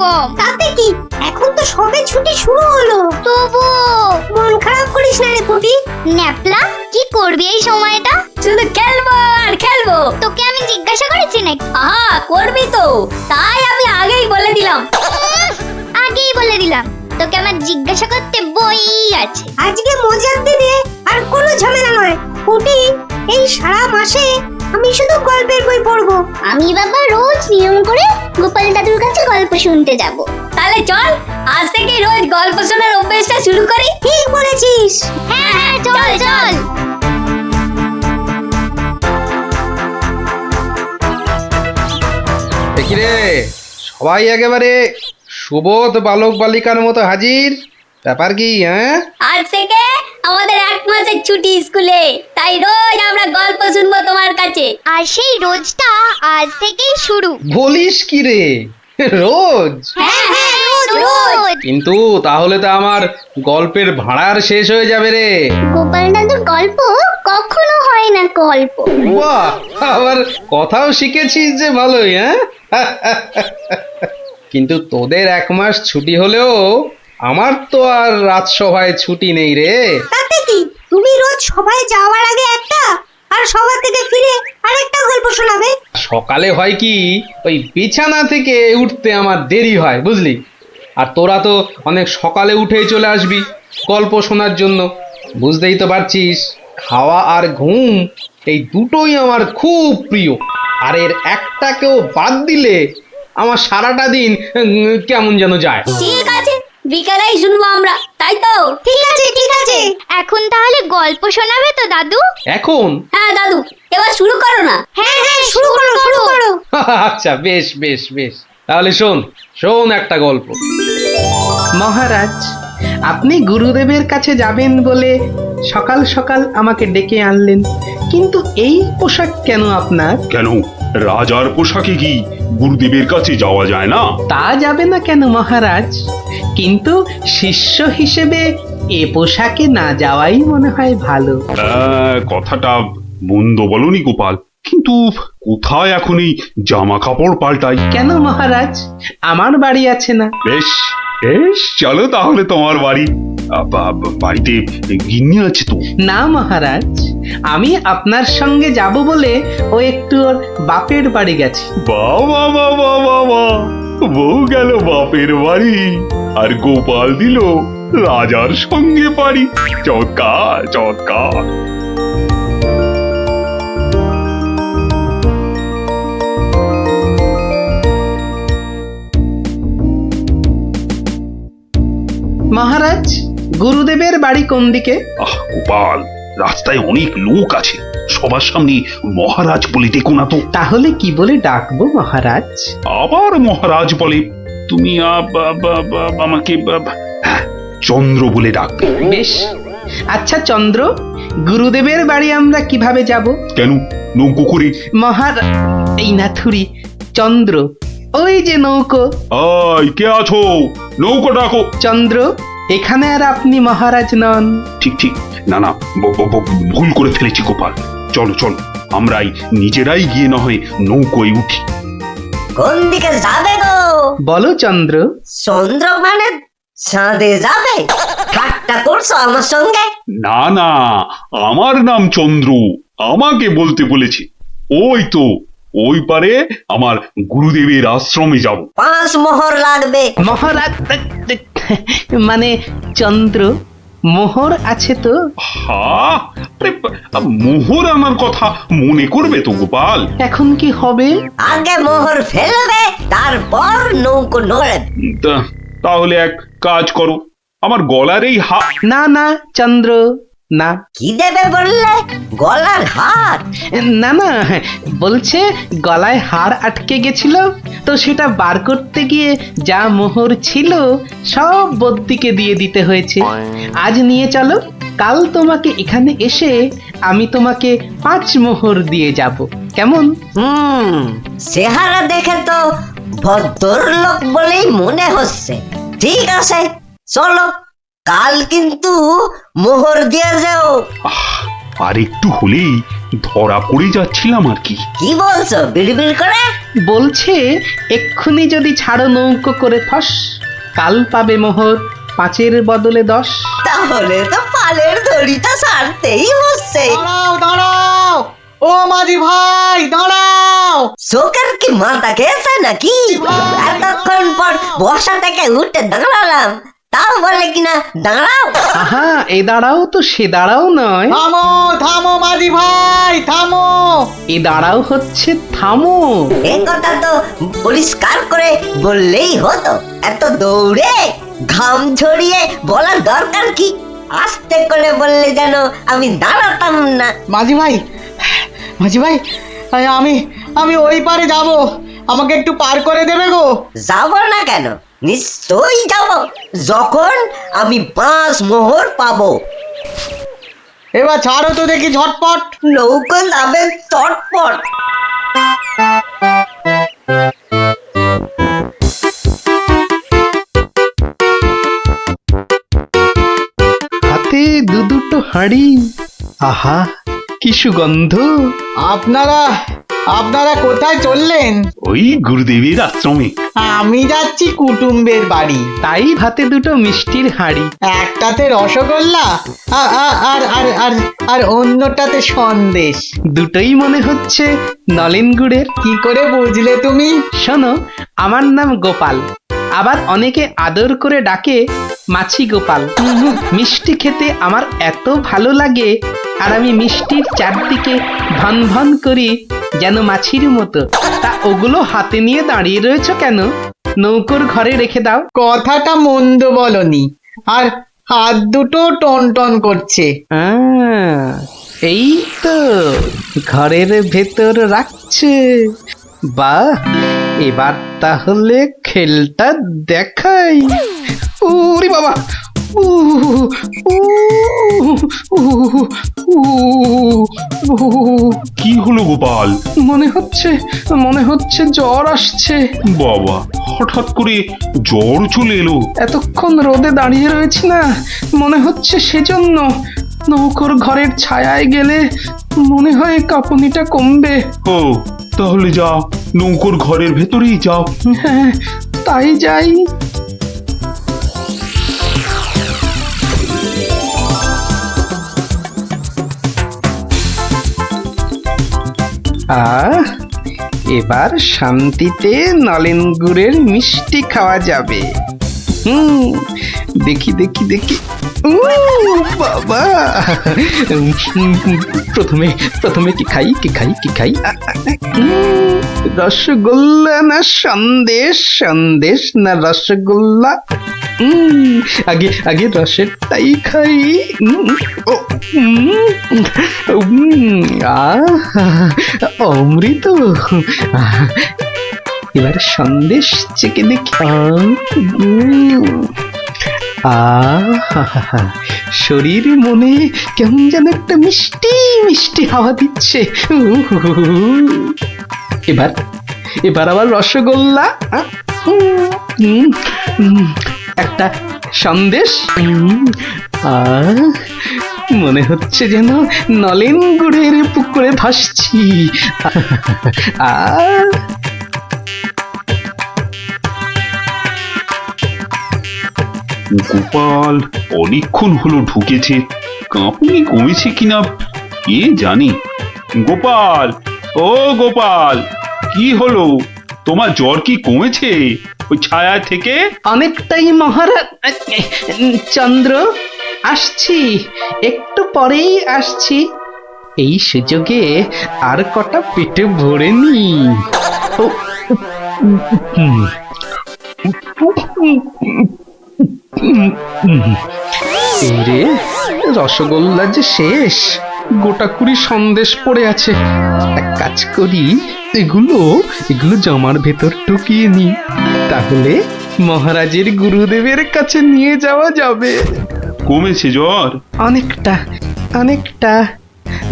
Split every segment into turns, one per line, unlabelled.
কম।
তাতে কি, এখন তো সবে ছুটি শুরু হলো।
তবু
মন খারাপ করিস না রে পুটি।
ন্যাপলা, কি করবি এই সময়টা?
শুধু খেলবো আর খেলবো।
তোকে আমি জিজ্ঞাসা করেছি নাকি?
আহা, করবি তো, তাই আমি আগেই বলে দিলাম।
আগেই বলে দিলাম, তোকে আমার জিজ্ঞাসা করতে বই আছে।
আজকে মজার দিনে আর কোনো ঝামেলা নয় পুটি। এই সারা মাসে আমি শুধু গল্পের বই পড়বো।
আমি বাবা রোজ নিয়ম করে গোপাল দাদুর কাছে গল্প শুনতে যাব।
তাহলে চল, আজ থেকে রোজ গল্প শোনার অভ্যাসটা শুরু করি। ঠিক বলেছিস।
হ্যাঁ হ্যাঁ, চল চল।
দেখি রে, সবাই একেবারে সুবোধ বালক বালিকার মতো হাজির। ব্যাপার কি? হ্যাঁ,
আজ থেকে আমাদের 1 মাসের ছুটি স্কুলে, তাই রোজ আমরা গল্প শুনবো তোমার কাছে।
আর সেই রোজটা আজ থেকেই শুরু।
বলিস কি রে, রোজ?
হ্যাঁ হ্যাঁ, রোজ
রোজ।
কিন্তু তাহলে তো আমার গল্পের ভাড়ার শেষ হয়ে যাবে রে।
গোপাল দাদুর গল্প কখনো হয় না গল্প।
বাহ, আবার কথাও শিখেছিস যে ভালোই। হ্যাঁ, কিন্তু তোদের 1 মাস ছুটি হলেও আমার তো আর রাজসভায় ছুটি নেই রে।
তাতে কি, তুমি রোজ সবাই যাওয়ার আগে একটা, আর সভা থেকে ফিরে আরেকটা গল্প শোনাবে।
সকালে হয় কি, ওই বিছানা থেকে উঠতে আমার দেরি হয় বুঝলি। আর তোরা তো অনেক সকালে উঠেই চলে আসবি গল্প শোনার জন্য। বুঝতেই তো পারছিস, খাওয়া আর ঘুম এই দুটোই আমার খুব প্রিয়। আর এর একটাকেও বাদ দিলে আমার সারাটা দিন কেমন যেন যায়।
ঠিক আছে, বিকালেই শুনবো আমরা, তাই তো? ঠিক আছে ঠিক আছে।
এখন তাহলে গল্প শোনাবে তো দাদু?
এখন?
হ্যাঁ দাদু, এবার শুরু করো না। হ্যাঁ হ্যাঁ, শুরু করো শুরু করো।
আচ্ছা, বেশ বেশ বেশ, তাহলে শোন শোন একটা গল্প। মহারাজ, আপনি গুরুদেবের কাছে যাবেন বলে সকাল সকাল আমাকে ডেকে আনলেন, কিন্তু এই পোশাক কেন আপনার?
কেন, রাজার পোশাকে কি গুরুদেবের কাছে যাওয়া যায় না?
তা যাবে না কেন মহারাজ, কিন্তু শিষ্য হিসেবে এ পোশাকে না যাওয়াই মনে হয় ভালো।
কথাটা মন্দ বলনি গোপাল, কিন্তু কোথায় এখন এই জামা কাপড় পাল্টাই?
কেন মহারাজ, আমার বাড়ি আছে না?
বেশ বেশ, চলো তাহলে তোমার বাড়ি। বাড়িতে গিন্নি আছে তো?
না মহারাজ, আমি আপনার সঙ্গে যাব বলে ও একটু ওর বাপের বাড়ি গেছে।
বাবা বাবা বাবা, বউ গেল বাপের বাড়ি আর গোপাল দিল রাজার সঙ্গে বাড়ি। চমৎকার চমৎকার।
মহারাজ, গুরুদেবের বাড়ি কোন দিকে?
গোপাল, রাস্তায় অনেক লোক আছে, সবার সামনে মহারাজ বলে ডেকো না তো।
তাহলে কি বলে ডাকবো মহারাজ?
আবার মহারাজ বলে? তুমি আমাকে হ্যাঁ, চন্দ্র বলে ডাকবে।
বেশ, আচ্ছা চন্দ্র, গুরুদেবের বাড়ি আমরা কিভাবে যাব?
কেন, নৌকো করে?
এই নাথুরি, চন্দ্র, ওই যে নৌকো।
কে আছো? নৌকো ডাকো।
চন্দ্র, এখানে আর আপনি মহারাজ নন।
ঠিক ঠিক, না না, ভুল করে ফেলেছি গোপাল। চলো চলো, আমরাই নিজেরাই গিয়ে না হয় নৌকোয় উঠি।
কোন দিকে যাবে গো?
বলো চন্দ্র।
চন্দ্র মানে চাঁদে যাবে? ঠাট্টা করছো আমার সঙ্গে?
না না, আমার নাম চন্দ্র, আমাকে বলতে বলেছে। ওই তো ওই পারে আমার গুরুদেবের আশ্রমে যাব।
5 মোহর লাগবে।
মহারাজ মানে চন্দ্র, মোহর আছে তো?
মোহর আনার কথা মনে করবে তো গোপাল।
এখন কি হবে?
আগে মোহর ফেলবে, তারপর নৌকো নড়বে।
তাহলে এক কাজ করো, আমার গলার এই
না না চন্দ্র, না।
কি দেবে বললে? গলার হার?
না না, বলছে গলায় হার আটকে গেছিল, তো সেটা বার করতে গিয়ে যা মোহর ছিল সব বদ্যিকে দিয়ে দিতে হয়েছে। আজ নিয়ে চলো, কাল তোমাকে এখানে এসে আমি তোমাকে 5 মোহর দিয়ে যাব, কেমন?
চেহারা দেখে তো ভদ্রলোক বলেই মনে হচ্ছে। ঠিক আছে, চলো, কাল কিন্তু মোহর দিয়ে যাও।
আর একটু হলেই ধরা পড়ে যাচ্ছিলাম আর কি।
কি বলছো বিড়বিড় করে?
বলছে এক্ষুনি যদি ছাড়ো নৌকো করে ফস, কাল পাবে মোহর 5-এর বদলে 10।
তাহলে তো পালের দড়িটা ছাড়তেই হচ্ছে।
দাঁড়াও দাঁড়াও, ও মাঝি ভাই দাঁড়াও।
শোকের কি মাথা খেয়েছে নাকি? এতক্ষণ পর বসা থেকে উঠে দাঁড়ালাম, তাও বলে কিনা দাঁড়াও।
আহা, এ দাঁড়াও তো সে দাঁড়াও নয়,
থামো থামো মাঝি ভাই থামো।
এ দাঁড়াও হচ্ছে থামো।
এ কথা তো পরিষ্কার করে বললেই হতো। এত দৌড়ে ঘাম ঝরিয়ে বলার দরকার কি? আস্তে করে বললে যেন আমি দাঁড়াতাম না।
মাঝি ভাই, মাঝি ভাই, আমি আমি ওই পারে যাব, আমাকে একটু পার করে দেবে গো?
যাব না কেন? নিশ্চয়ই যাব, যখন আমি 5 মোহর পাবো।
এবার ছাড়ো তো দেখি ঝটপট।
নৌকো যাবে চটপট।
হাতে দুটো হাঁড়ি, আহা কি সুগন্ধ।
আপনারা আপনারা কোথায় চললেন?
ওই গুরুদেবের আশ্রমে।
আমি যাচ্ছি কুটুম্বের বাড়ি।
তাই ভাতে দুটো মিষ্টির হাঁড়ি।
একটাতে রসগোল্লা আর আর আর আর আর অন্যটাতে সন্দেশ।
দুটোই মনে হচ্ছে নলেন গুড়ের।
কি করে বুঝলে তুমি?
শোনো, আমার নাম গোপাল, আবার অনেকে আদর করে ডাকে মাছি গোপাল। মিষ্টি খেতে আমার এত ভালো লাগে, আর আমি মিষ্টির চারদিকে ভন ভন করি যেন মাছির মতো। তা ওগুলো হাতে নিয়ে দাঁড়িয়ে রয়েছো কেন? নৌকোর ঘরে রেখে দাও।
কথাটা মন্দ বলনি, আর হাত দুটো টন টন করছে।
এই তো ঘরের ভেতর রাখছে। বাহ, এবার তাহলে খেলটা দেখাই। ওরে বাবা, উ উ উ উ
কি হলো গোপাল?
মনে হচ্ছে জ্বর আসছে।
বাবা, হঠাৎ করে জ্বর চলে এলো?
এতক্ষণ রোদে দাঁড়িয়ে রয়েছি না, মনে হচ্ছে সেজন্য। নৌকোর ঘরের ছায়ায় গেলে মনে হয় কাঁপুনিটা কমবে।
ও, তাহলে যাও, নৌকোর ঘরের ভেতরেই যাও।
হ্যাঁ, তাই যাই। এবার শান্তিতে নলেন গুড়ের মিষ্টি খাওয়া যাবে। দেখি দেখি দেখি। বাবা, প্রথমে কি খাই কি খাই কি খাই? রসগোল্লা না সন্দেশ? সন্দেশ না রসগোল্লা? আগে আগে রসেরটাই খাই। অমৃত। এবার সন্দেশ চেকে দেখি। শরীর মনে কেমন যেন একটা মিষ্টি মিষ্টি হাওয়া দিচ্ছে। এবার আবার রসগোল্লা, একটা সন্দেশ। মনে হচ্ছে যেন নলেন গুড়ের পুকুরে ভাসছি।
গোপাল অনেকক্ষণ হলো ঢুকেছে, কাঁপুনি কমেছে কিনা কে জানে। গোপাল, ও গোপাল, কি হলো? তোমার জ্বর কি কমেছে ওই ছায়া থেকে?
অনেকটাই মহারাজ। চন্দ্র, আসছি, একটু পরেই আসছি। এই সুযোগে আর কটা পেটে ভরে নি। রে, রসগোল্লা যে শেষ, গোটা কুড়ি সন্দেশ পড়ে আছে। এক কাজ করি, এগুলো জামার ভেতর ঢুকিয়ে নি, তাহলে মহারাজের গুরুদেবের কাছে নিয়ে যাওয়া যাবে।
কমেছে জ্বর?
অনেকটা অনেকটা।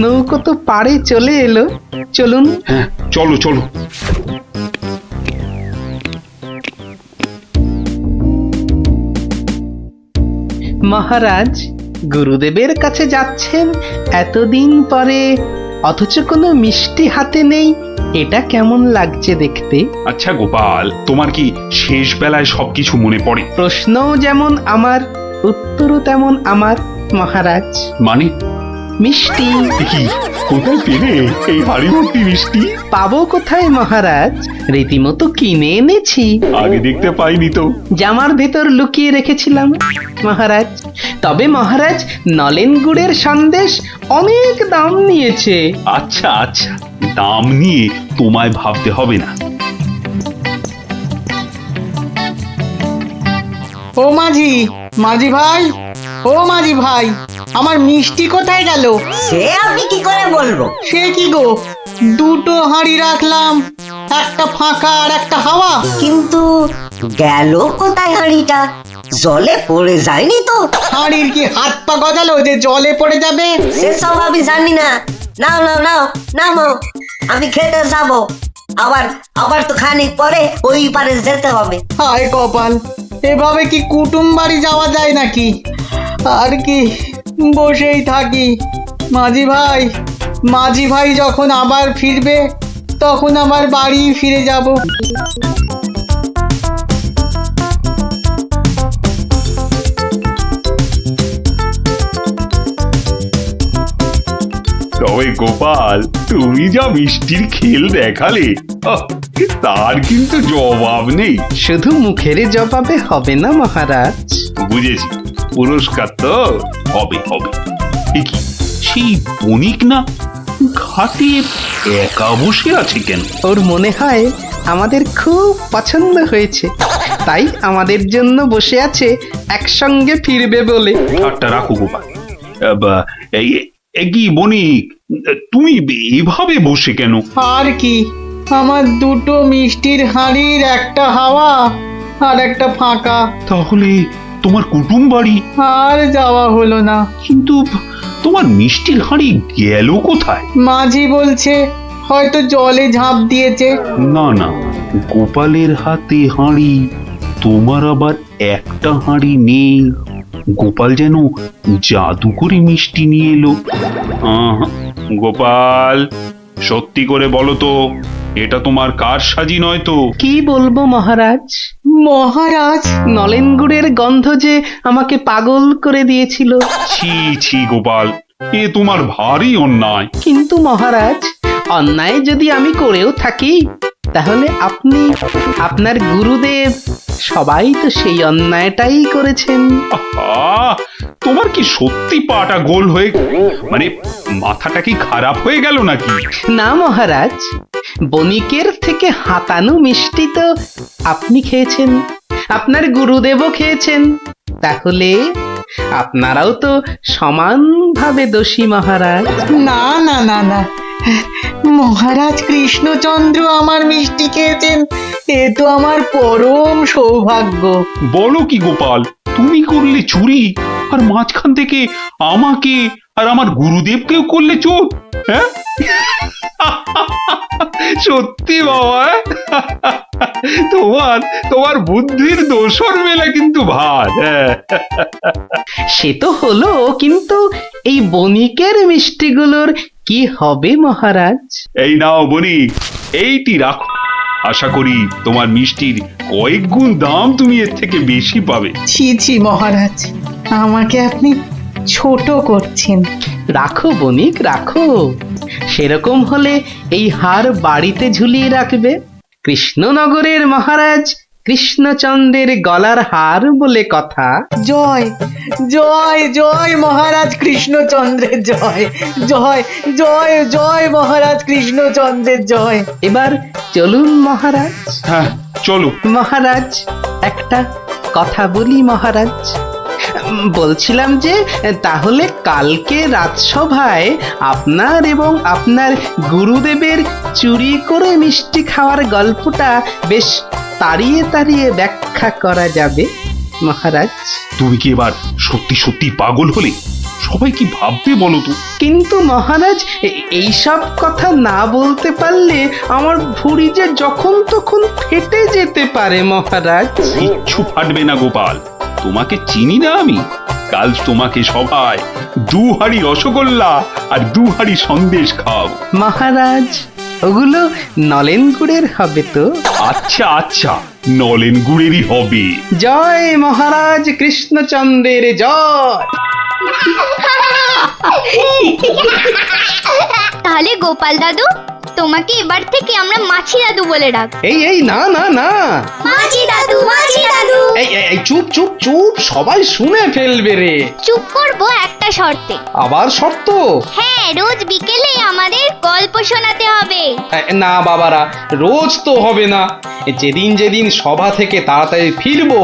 নৌকো তো পাড়ে চলে এলো, চলুন।
হ্যাঁ, চলো চলো।
মহারাজ, গুরুদেবের কাছে যাচ্ছেন এতদিন পরে, অথচ কোনো মিষ্টি হাতে নেই, এটা কেমন লাগছে দেখতে?
আচ্ছা গোপাল, তোমার কি শেষ বেলায় সবকিছু মনে পড়ে?
প্রশ্নও যেমন আমার, উত্তরও তেমন আমার মহারাজ।
মানে
মিষ্টি
কি কোথায় পেলে এই হাড়ি ভর্তি মিষ্টি?
পাবো কোথায় মহারাজ, রীতিমতো কিনে এনেছি।
আগে দেখতে পাইনি তো।
জামার ভেতর লুকিয়ে রেখেছিলাম মহারাজ। তবে মহারাজ, নলেন গুড়ের সন্দেশ অনেক দাম নিয়েছে।
আচ্ছা আচ্ছা, দাম নিয়ে তোমায় ভাবতে হবে না।
ও মাঝি, মাঝি ভাই, ও মাঝি ভাই, আমার মিষ্টি কোথায় গেল?
সে আমি কি করে বলবো?
সে কি গো, দুটো হাঁড়ি রাখলাম, একটা ফাঁকা আর একটা হাওয়া।
কিন্তু গেল কোথায় হাঁড়িটা? জলে পড়ে যায়নি তো?
হাঁড়ির কি হাত পা গজালো যে জলে পড়ে যাবে?
সেসব আমি জানি না। নাও নাও নাও নাও, আমি খেতে যাব। আবার আবার তো খানিক পরে ওই পারে যেতে হবে।
হায় কপাল, এভাবে কি কুটুম বাড়ি যাওয়া যায় নাকি? আর কি বসেই থাকি। মাঝি ভাই যখন আবার ফিরবে তখন আবার বাড়ি ফিরে যাব।
তবে গোপাল, তুমি যা মিষ্টির খেল দেখালে, তার কিন্তু জবাব নেই।
শুধু মুখের জবাবে হবে না মহারাজ।
বুঝেছি, পুরস্কার তো হবে হবে। এ কি, সেই বণিক না ঘাটে একা বসে আছে কেন?
ওর মনে হয় আমাদের খুব পছন্দ হয়েছে, তাই আমাদের জন্য বসে আছে, একসঙ্গে ফিরবে বলে।
ঠাট্টা রাখো গোপাল। কি বণিক, তুমি এভাবে বসে কেন?
আর কি, আমার দুটো মিষ্টির হাঁড়ির একটা হাওয়া আর একটা ফাঁকা।
তাহলে তোমার কুটুম বাড়ি?
আর যাওয়া হলো না।
কিন্তু তোমার মিষ্টির হাঁড়ি গেল কোথায়?
মাঝি বলছে হয়তো জলে ঝাঁপ দিয়েছে।
না না, গোপালের হাতে হাঁড়ি, তোমার আবার একটা হাঁড়ি নেই। গোপাল যেন জাদু করে মিষ্টি নিয়ে এলো। গোপাল, সত্যি করে বলো তো, এটা তোমার কার সাজি নয় তো?
কি বলবো মহারাজ?
মহারাজ,
নলেন গুড়ের গন্ধ যে আমাকে পাগল করে দিয়েছিল।
ছি ছি গোপাল, এ তোমার ভারী অন্যায়।
কিন্তু মহারাজ, অন্যায় যদি আমি করেও থাকি, তাহলে আপনি, আপনার গুরুদেব, সবাই তো সেই অন্যায়টাই করেছেন।
আহা, তোমার কি সত্যি পাটা গোল হয়ে, মানে মাথাটা কি খারাপ হয়ে গেল নাকি?
না মহারাজ, বণিকের থেকে হাতানো মিষ্টি তো আপনি খেয়েছেন, আপনার গুরুদেবও খেয়েছেন, তাহলে আপনারাও তো সমানভাবে দোষী মহারাজ।
না না না না, মহারাজ কৃষ্ণচন্দ্র আমার মিষ্টি খেয়েছেন, এ তো আমার পরম সৌভাগ্য।
বলো কি গোপাল, তুমি করলে চুরি, আর মাঝখান থেকে আমাকে আর আমার গুরুদেবকেও করলে চোর? হ্যাঁ? সত্যি বাবা, তোমার তোমার বুদ্ধির দোসর মেলা কিন্তু ভার।
সে তো হলো, কিন্তু এই বণিকের মিষ্টিগুলোর কি হবে মহারাজ?
এই নাও বণিক, এইটি রাখো। আশা করি তোমার মিষ্টির কয়েক গুণ দাম তুমি এর থেকে বেশি পাবে।
ছি ছি মহারাজ, আমাকে আপনি ছোট করছেন।
রাখো বণিক, রাখো। সেরকম হলে এই হার বাড়িতে ঝুলিয়ে রাখবে। কৃষ্ণনগরের মহারাজ কৃষ্ণচন্দ্রের গলার হার বলে কথা।
জয় জয় জয় মহারাজ কৃষ্ণচন্দ্রের জয়, জয় জয় জয় মহারাজ কৃষ্ণচন্দ্রের জয়।
এবার চলুন মহারাজ।
হ্যাঁ চলো।
মহারাজ, একটা কথা বলি মহারাজ। বলছিলাম যে, তাহলে কালকে রাজসভায় আপনার এবং আপনার গুরুদেবের চুরি করে মিষ্টি খাওয়ার গল্পটা বেশ তাড়িয়ে তাড়িয়ে ব্যাখ্যা করা যাবে মহারাজ।
তুমি কি এবার সত্যি সত্যি পাগল হলে? সবাই কি ভাববে বলো তো?
কিন্তু মহারাজ, এইসব কথা না বলতে পারলে আমার ভুঁড়ি যে যখন তখন ফেটে যেতে পারে মহারাজ।
কিচ্ছু ফাটবে না গোপাল, তোমাকে চিনি না আমি? কাল তোমাকে সবাই দু হাঁড়ি রসগোল্লা আর 2 হাঁড়ি সন্দেশ খাও।
মহারাজ, ওগুলো নলেন গুড়ের হবে তো?
আচ্ছা আচ্ছা, নলেন গুড়েরই হবে।
জয় মহারাজ কৃষ্ণচন্দ্রের জয়।
তাহলে গোপাল দাদু, তোমাকে এবার থেকে আমরা মাছি দাদু বলে ডাক।
এই এই না না না,
মাছি দাদু, মাছি দাদু।
এই চুপ চুপ চুপ, সবাই শুনে ফেলবে রে।
চুপ করবো একটা শর্তে।
আবার শর্ত?
হ্যাঁ, রোজ বিকেলে আমাদের গল্প শোনাতে হবে।
না বাবারা, রোজ তো হবে না। যেদিন যেদিন সভা থেকে তাড়াতাড়ি ফিরবো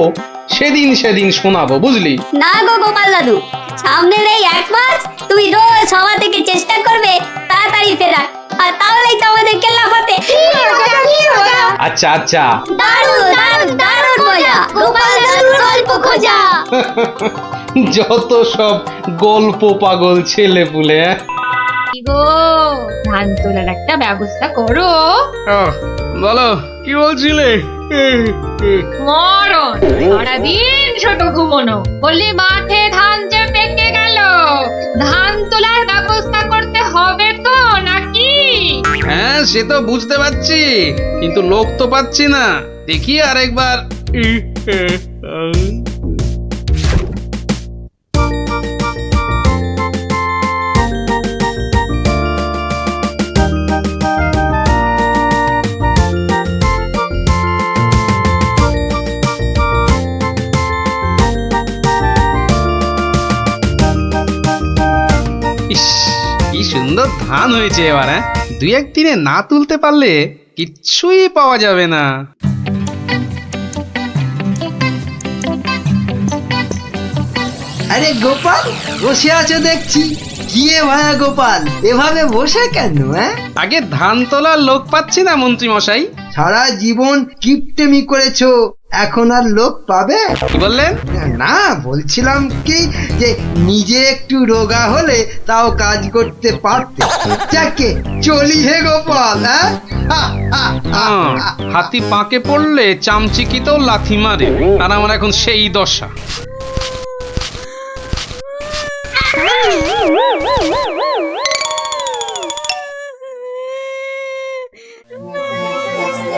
সেদিন সেদিন শোনাবো, বুঝলি?
না গো গোপাল দাদু, সামনের এই 1 মাস তুমি রোজ সভা থেকে চেষ্টা করবে তাড়াতাড়ি ফেরার, আর তাহলেই তো আমাদের কেল্লাফতে।
আচ্ছা আচ্ছা।
দারুণ দারুণ দারুণ মজা, গোপাল দাদুর গল্প খোঁজা।
যত সব গল্প পাগল ছেলে পুলে।
গো, ধান তোলার একটা ব্যবস্থা করো।
বলো, কি বলছিলে?
মরণ, সারাদিন ছোট ঘুমোনো, বললি মাঠে ধান যে পেকে গেল, ধান তোলার ব্যবস্থা করতে হবে তো নাকি?
হ্যাঁ, সে তো বুঝতে পারছি, কিন্তু লোক তো পাচ্ছি না। দেখি আরেকবার। ইস, কি সুন্দর ধান হয়েছে এবার। হ্যাঁ, 2-1 দিনে না তুলতে পারলে কিচ্ছুই পাওয়া যাবে না।
আরে গোপাল, বসে আছো দেখছি। কি এ ভায়া গোপাল, এভাবে বসে কেন?
আগে ধান তোলার লোক পাচ্ছি না মন্ত্রী মশাই।
সারা জীবন কিপটেমি করেছো, এখন আর লোক পাবে?
কি বললেন?
না, বলছিলাম কি যে নিজে একটু রোগা হলে তাও কাজ করতে পারতে। যাকে চলি হে গোপাল।
হাতি পাকে পড়লে চামচিকিতেও লাথি মারে, আর আমার এখন সেই দশা।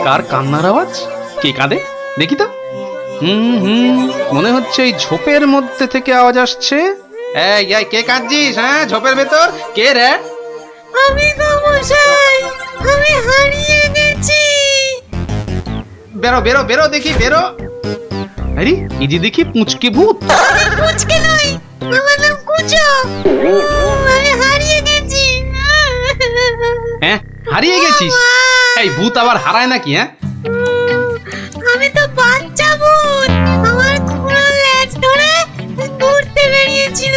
কার কান্নার আওয়াজ? কে কাঁদে দেখি তো। মনে হচ্ছে এই ঝোপের মধ্যে থেকে আওয়াজ আসছে। এই এই, কে কাঁদছিস? হ্যাঁ, ঝোপের ভেতর কে রে?
আমি তো মশাই, আমি হারিয়ে গেছি।
বেরো বেরো বেরো, দেখি বেরো। আরে, এই যে দেখি পুঁচকে ভূত।
মুচকে নই, আমার নাম কুচো। আমি হারিয়ে গেছি।
হ্যাঁ, হারিয়ে গেছিস? এই ভূত আবার হারায় নাকি? হ্যাঁ,
আমি তো বাচ্চা ভূত। আমার খুঁড়ো লেজ ধরে ঘুরতে বেরিয়েছিল,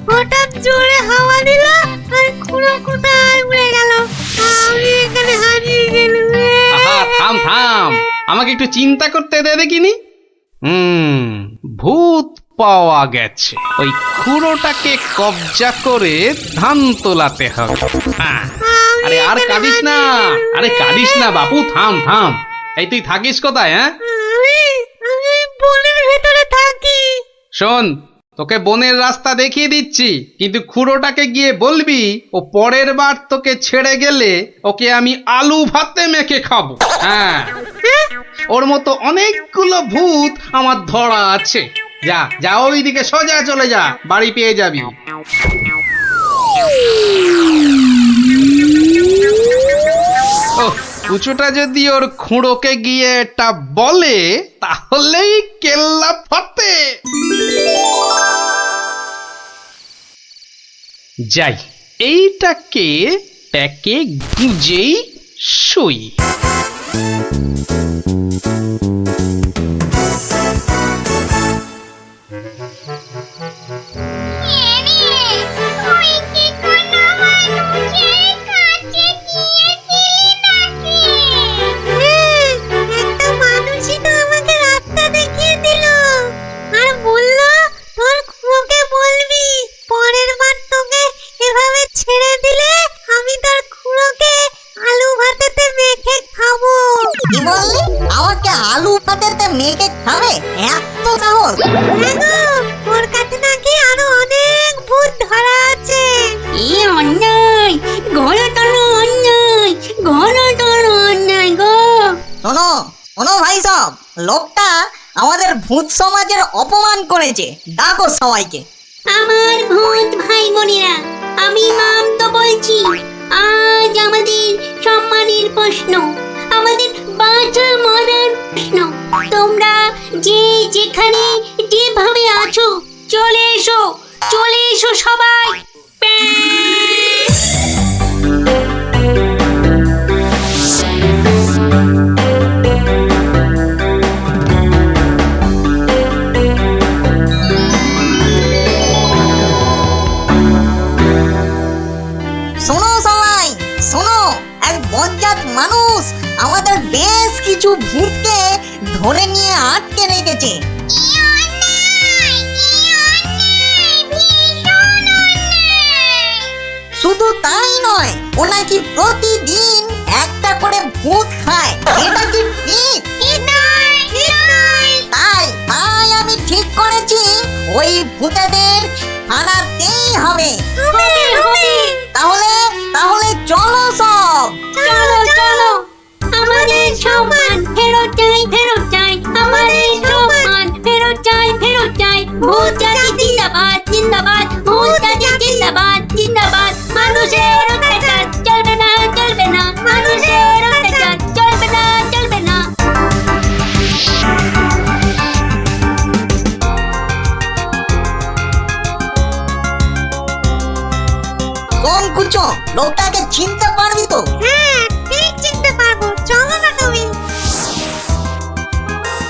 হঠাৎ জোরে হাওয়া দিল আর খুঁড়ো কোথায় উড়ে গেল। আমি এখানে হারিয়ে গেলাম।
আহা, থাম থাম, আমাকে একটু চিন্তা করতে দে দেখিনি। ভূত পাওয়া গেছে। ওই খুঁড়োটাকে কবজা করে ধান তোলাতে হবে। হ্যাঁ, আরে আর কাঁদিস না, আরে কাঁদিস না বাপু, থাম থাম। এই তুই থাকিস কোথায়? হ্যাঁ,
আমি বনের ভেতরে থাকি।
শোন, তোকে বনের রাস্তা দেখিয়ে দিচ্ছি, কিন্তু খুঁড়োটাকে গিয়ে বলবি ও পরের বার তোকে ছেড়ে গেলে ওকে আমি আলু ভাতে মেখে খাবো। হ্যাঁ, ওর মতো অনেকগুলো ভূত আমার ধরা আছে। যা যা, ওইদিকে সোজা চলে যা, বাড়ি পেয়ে যাবি। ওহ, কুচুটা যদি ওর খুঁড়োকে গিয়ে এটা বলে তাহলেই কেল্লা ফতে। যাই, এইটাকে প্যাকে গুজেই শুই।
একটা মানুষই তো আমাকে রাস্তা দেখিয়ে দিল আর বলল তোর খুঁড়োকে বলবি পরের বার তোকে এভাবে ছেড়ে দিলে আমি তোর খুঁড়োকে আলু ভাতেতে মেখে খাবো।
কি বললি? আমাকে আলু ভাতেতে মেখে খাবে? এত সাহস?
ওর কাছে নাকি আরো অনেক ভূত ধরা
সব, লোকটা আমাদের ভূত সমাজের অপমান করেছে, ডাকো সবাইকে।
আমার ভূত ভাই বোনেরা, আমি নাম তো বলছি। আজ আমাদের সম্মানের প্রশ্ন, আমাদের বাঁচা মরার প্রশ্ন। তোমরা যে যেখানে যেভাবে আছো, চলে এসো, চলে এসো সবাই।
শোনো সবাই, শোনো, এক বজ্জাত মানুষ আমাদের বেশ কিছু ভূতকে ধরে নিয়ে আটকে রেখেছে। শুধু তাই নয়, ও নাকি প্রতিদিন একটা করে ভূত খায়। এটা কি ঠিক? তাই তাই আমি ঠিক করেছি, ওই ভূতেদের হারাতেই হবে। তাহলে তাহলে চলো সব,
চলো চলো, আমাদের সম্মান ফেরত চাই, ফেরত চাই, আমাদের সম্মান ফেরত চাই, ফেরত চাই। ভূত জাতি জিন্দাবাদ, জিন্দাবাদ, ভূত জাতি জিন্দাবাদ, জিন্দাবাদ। মানুষের অত্যাচার চলবে না, চলবে না, মানুষের অত্যাচার চলবে না, চলবে না।
কোন কুচো, লোকটাকে চিনতে পারবি তো?
হ্যাঁ, ঠিক চিনতে পারবো, চলো না তুমি।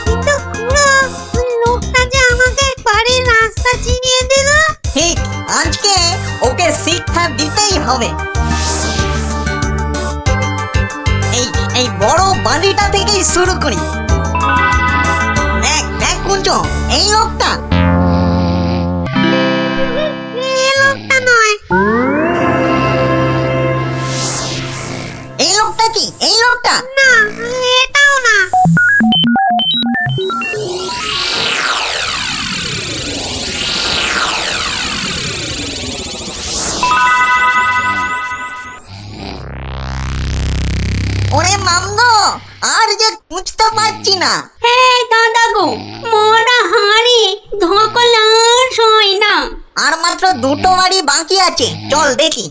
কিন্তু খুড়ো, ওই লোকটা যে আমাকে বাড়ির রাস্তা চিনিয়ে দিল।
ঠিক, আজকে ওকে শিক্ষা দিতেই হবে। এই এই বড় বাড়িটা থেকেই শুরু করি। দেখ দেখ কুচো, এই লোকটা।
এই লোকটা নয়।
এই লোকটা কি? এই লোকটা
না, এটাও না।
ওরে মামগো, আর যে খুঁজতে পারছি না।
হ্যাঁ দাদা গো, মোরা হাড়ি ধকলার সই না।
আর মাত্র দুটো বাড়ি বাকি আছে, চল দেখি।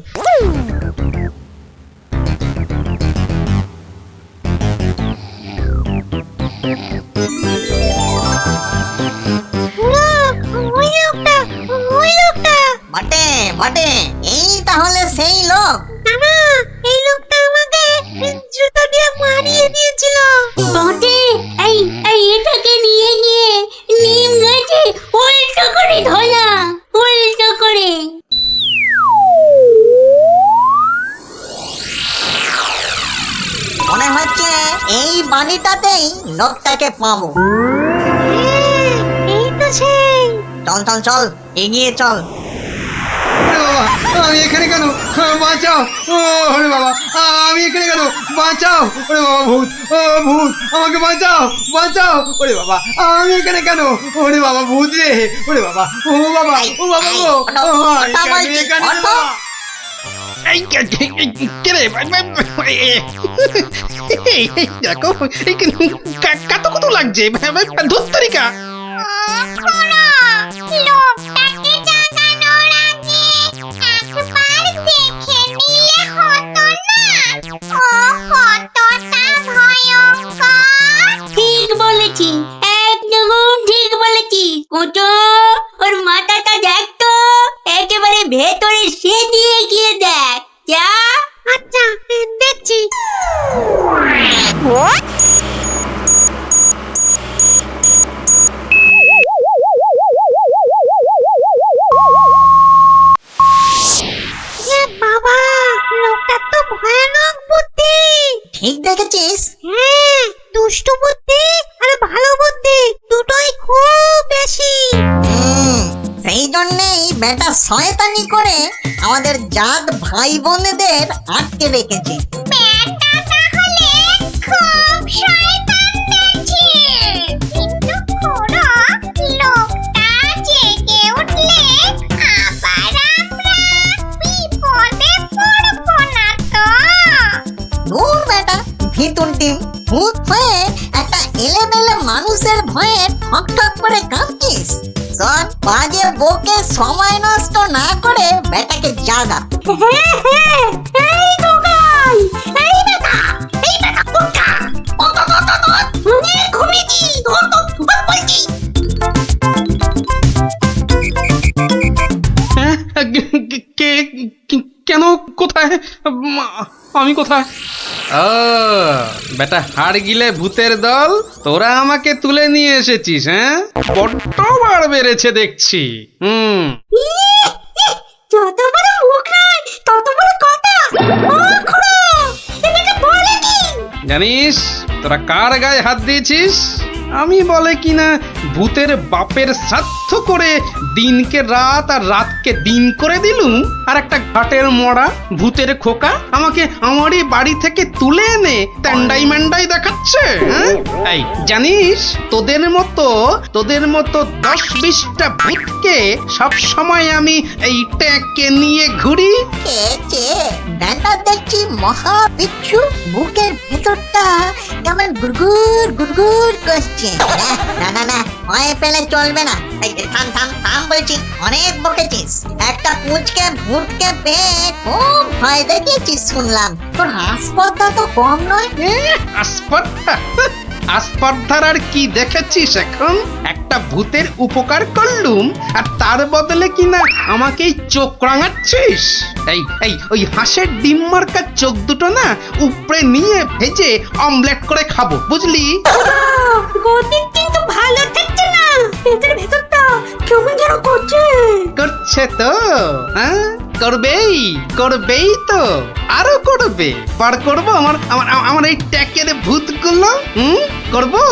ওই লোকটা, ওই লোকটা।
বটে বটে, এই তাহলে সেই লোক।
না, এই লোকটা আমাকে জুতো দিয়ে মারিয়ে দিয়েছিল। বটে, এই এই এটাকে নিয়ে গিয়ে নিম গাছে উল্টো করে ধরা, উল্টো করে।
মনে হচ্ছে এই বাড়িটাতেই লোকটাকে পাবো।
এই তো সেই।
চল চল চল, এগিয়ে চল।
ওরে বাবা, আমি এখানে কেন? বাঁচাও! ওরে বাবা, আমি এখানে কেন? বাঁচাও! ওরে বাবা, ভূত! ও ভূত, আমাকে বাঁচাও, বাঁচাও! ওরে বাবা, আমি এখানে কেন? ওরে বাবা, ভূত রে! ওরে বাবা, ও বাবা, ও বাবা গো! আমি এখানে কেন?
দেখো কত কত লাগছে ধুত্তরিকা।
লোকটাকে জাগানোর আগে একবার দেখে নিলে হতো না? ও কতটা ভয়ঙ্কর!
ঠিক বলেছি, একদম ঠিক বলেছি। কোটো, ওর মাথাটা দেখ তো, একেবারে ভেতরে সেদিয়ে গিয়ে দেখ। যা। আচ্ছা, দেখছি। বাবা, লোকটা তো ভয়ানক বুদ্ধি।
ঠিক দেখেছিস?
হ্যাঁ, দুষ্টু বুদ্ধি আর ভালো বুদ্ধি দুটোই খুব বেশি।
সেই জন্যেই বেটা শয়তানি করে আমাদের জাত ভাই বোনেদের আটকে রেখেছে।
ব্যাটা তাহলে খুব শয়তান দেখছি। কিন্তু খুড়ো, লোকটা জেগে উঠলে আবার আমরা বিপদে পড়বো না তো?
দূর বেটা, ভিতুর ডিম, ভূত হয়ে একটা এলেবেলে বাজে বকে সময় নষ্ট না করে বেটাকে জাগা।
এই গোগাই, এই বেটা, কোথা? ঘুমিয়েছি, বলছি।
হ্যাঁ কেন কোথায় আমি কোথায় বেটা হাড় গিলে ভূতের দল তোরা আমাকে তুলে নিয়ে এসেছিস হ্যাঁ বড্ড বার বেড়েছে দেখছি
যত বড় মুখ নয় তত বড় কথা। ও খুড়ো, এটা বলে কি?
জানিস তোরা কার গায়ে হাত দিয়েছিস আমি বলে কিনা ভূতের বাপের শ্রাদ্ধ করে দিনকে রাত আর রাতকে দিন করে দিলুম আর একটা ঘাটের মরা ভূতের খোকা আমাকে আমারই বাড়ি থেকে তুলে এনে ট্যান্ডাই ম্যান্ডাই দেখাচ্ছে হ্যাঁ? এই জানিস তোদের মতো 10-20টা ভূতকে সব সময় আমি এই ট্যাঁকে নিয়ে ঘুরি
কে ব্যাটা দেখছি মহা বিচ্ছু, বুকের ভেতরটা কেমন গুড়গুড় গুড়গুড় করছে। না ভয় পেলে চলবে না। এই থাম বলছি, অনেক বকেছিস। একটা পুচকে ভূতকে পেয়ে খুব ভয় দেখিয়েছিস শুনলাম। তোর হাসপাতা তো কম নয়।
আসপর্ধার আর কি দেখেছিস এখন একটা ভূতের উপকার করলুম আর তার বদলে কিনা আমাকেই চোখ রাঙাচ্ছিস এই ওই হাঁসের ডিম মার্কার চোখ দুটো না উপরে নিয়ে ভেজে অমলেট করে খাবো বুঝলি
গতি কিন্তু ভালো থাকছে না, পেটের ভেতরটা কেমন যেন
করছে তো হ্যাঁ করবেই তো আরো করবে পার করবো আমার এই ট্যাকের ভূতগুলো করবো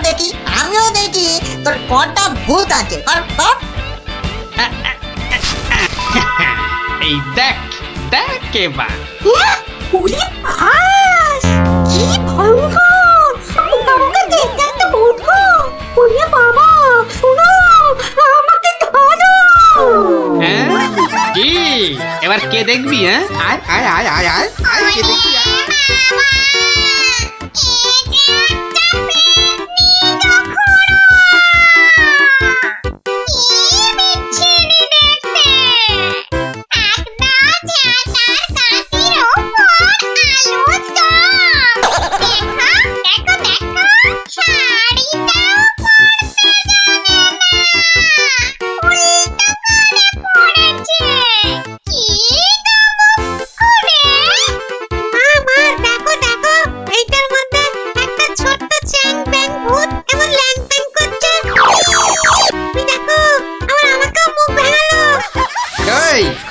দেখি আমিও দেখি তোর কটা ভূত আছে।
এই দেখ এবার
ওরে বাস, কি ভয়ঙ্কর! আমাকে দেখতে একটা ভূত গো! ওরে বাবা, শোনো, আমাকে ধরো!
হ্যাঁ কি এবার কে দেখবি হ্যাঁ আয় কে দেখবি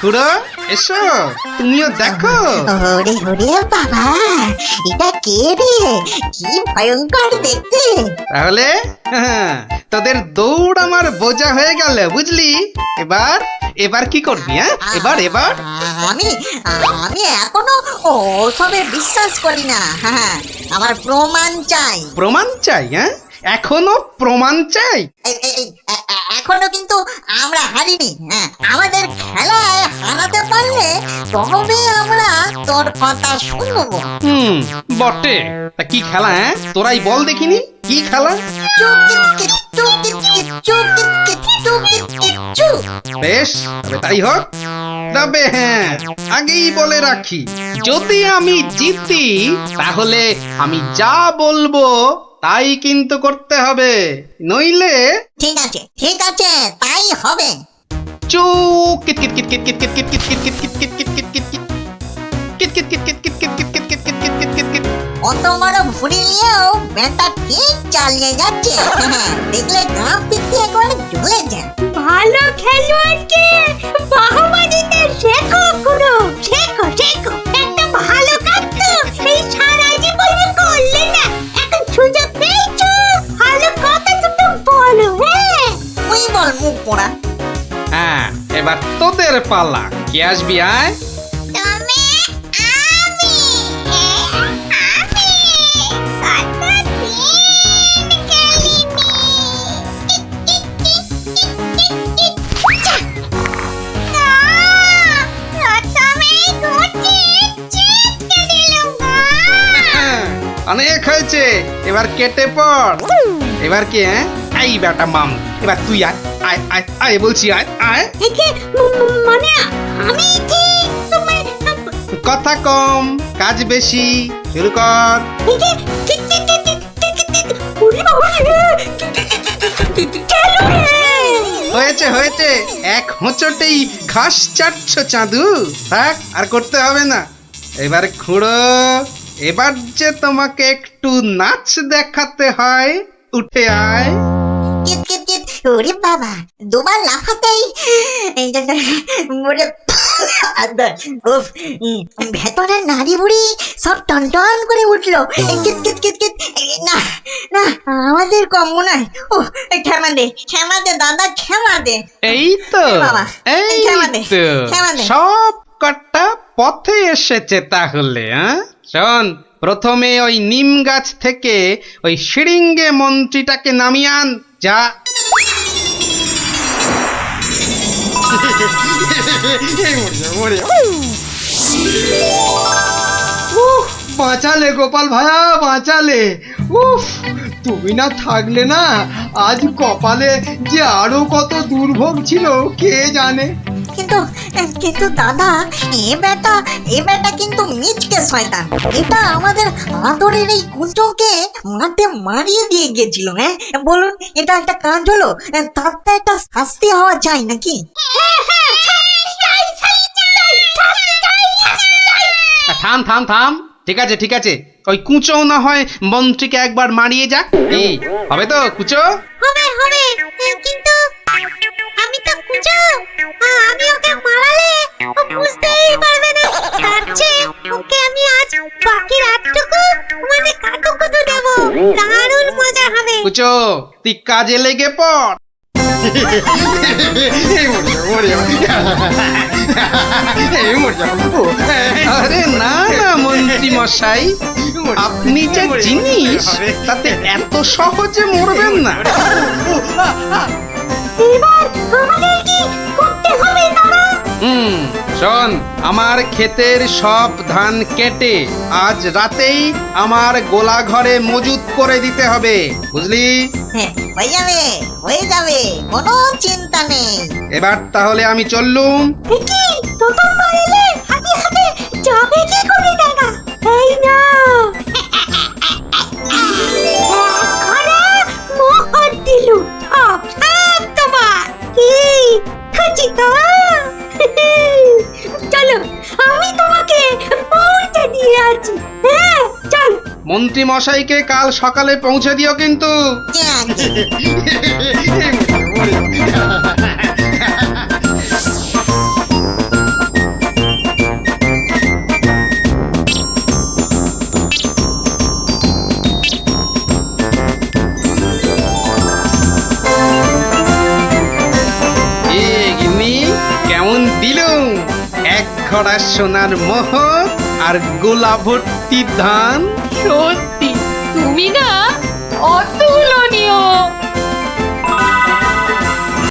খুড়ো এসো তুমিও দেখো
ওরে বাবা, এটা কে রে? কি ভয়ঙ্কর দেখতে।
তাহলে তোদের দৌড় আমার বোঝা হয়ে গেল বুঝলি এবার কি করবি হ্যাঁ এবার
আমি এখনো ওসবে বিশ্বাস করি না। হ্যাঁ, আমার প্রমাণ চাই
হ্যাঁ এখনো প্রমাণ চাই
এখনো কিন্তু আমরা হারিনি। হ্যাঁ, আমাদের খেলায় হারাতে পারলে তবে আমরা তোর কথা শুনবো।
বটে তা কি খেলা হ্যাঁ তোরাই বল দেখিনি কি খেলা বেশ তবে তাই হোক তবে হ্যাঁ আগেই বলে রাখি যদি আমি জিতি তাহলে আমি যা বলবো তাই কিন্তু করতে হবে নইলে
ঠিক আছে তাই হবে।
চুপ
অত বড় ভুড়ি নিয়েও বেটা ঠিক চালিয়ে যাচ্ছে। দেখলে গাঁ পিটি একবারে ঝুলে যায়।
ভালো খেলোয়াড়কে বাহবা দিতে শেখো খুড়ো, শেখো একটা ভালো কাজ তো এই সারা জীবনে করলে না, এখন সুযোগ পেয়েছো, ভালো কথা দুটো বলো। হ্যাঁ
তুই বল মুখ পোড়া।
হ্যাঁ এবার তোদের পালা কে আসবি আয় অনেক হয়েছে এবার কেটে পড় এবার কি হ্যাঁ এই বেটা মাম, এবার তুই আয় আয় আয় আয় বলছি, আয় আয়।
একে মানে আমি ঠিক তোমায়
কথা কম কাজ বেশি, শুরু কর।
একে ঠিক ঠিক ঠিক ঠিক ঠিক ঠিক ওরে বাবা চলো
হয়েছে হয়েছে, এক হোঁচটেই ঘাস চাটছ চাঁদু, থাক আর করতে হবে না। এবার খুঁড়ো, এবার যে তোমাকে একটু নাচ দেখাতে হয়, উঠে আয়।
কিট কিট কিট ওরে বাবা দুবার লাফাতেই এই যে মোরে উফ, ভেতরের নাড়ি বুড়ি সব টনটন করে উঠলো। কিট কিট কিট কিট না না আমাদের কম মনে হয়। ও ক্ষমা দে দাদা, ক্ষমা দে।
এই তো
বাবা,
এই
ক্ষমা দে,
তো
ক্ষমা দে।
সব কটা পথে এসেছে তাহলে। হ্যাঁ শোন, প্রথমে ওই নিম গাছ থেকে ওই শিরিঙ্গে মন্ত্রীটাকে নামিয়ে আন, যা।
উফ, বাঁচালে গোপাল ভায়া, বাঁচালে। উফ, তুমি না থাকলে না আজ কপালে যে আরো কত দুর্ভোগ ছিল কে জানে।
কিন্তু কিন্তু দাদা এ বেটা কিন্তু মিচকে শয়তান। এটা আমাদের আদরের এই কুঞ্চকে মাঠে মারিয়ে দিয়ে গিয়েছিল। হ্যাঁ বলুন, এটা একটা কাজ হলো? তার তো একটা শাস্তি হওয়া চাই নাকি?
থাম থাম থাম, ঠিক আছে ঠিক আছে, ওই কুঁচো না হয় মন্ত্রীকে একবার মারিয়ে যাক। এই হবে তো কুঁচো?
হবে হবে কিন্তু আমি তো কুঁচো, আমি ওকে মারালে ও বুঝতেই পারবে না। তার চেয়ে ওকে আমি আজ বাকি রাতটুকু মানে কাটুকুটু দেব, দারুণ মজা হবে।
কুঁচো তুই কাজে লেগে পড়। আরে না না মন্ত্রী মশাই, আপনি যে জিনিস তাতে এত সহজে মরবেন না।
এবার আমাদের কি করতে হবে দাদা?
শোন, আমার ক্ষেতের সব ধান কেটে আজ রাতেই আমার গোলা ঘরে মজুত করে দিতে হবে, বুঝলি?
হ্যাঁ হয়ে যাবে কোনো চিন্তা নেই।
এবার তাহলে আমি চললুম।
কি প্রথমবার এলে হাতে হাতে যাবে কি করে দাদা? এই না ঘরে মোহর দিলু, সব সব তোমার। কি খুশি তো? চলো আমি তোমাকে পৌঁছে দিয়ে আছি। হ্যাঁ চল।
মন্ত্রী মশাইকে কাল সকালে পৌঁছে দিও কিন্তু। কেমন দিলুম এক ঘড়া সোনার মোহর আর গোলা ভর্তি ধান।
সত্যি তুমি না অতুলনীয়।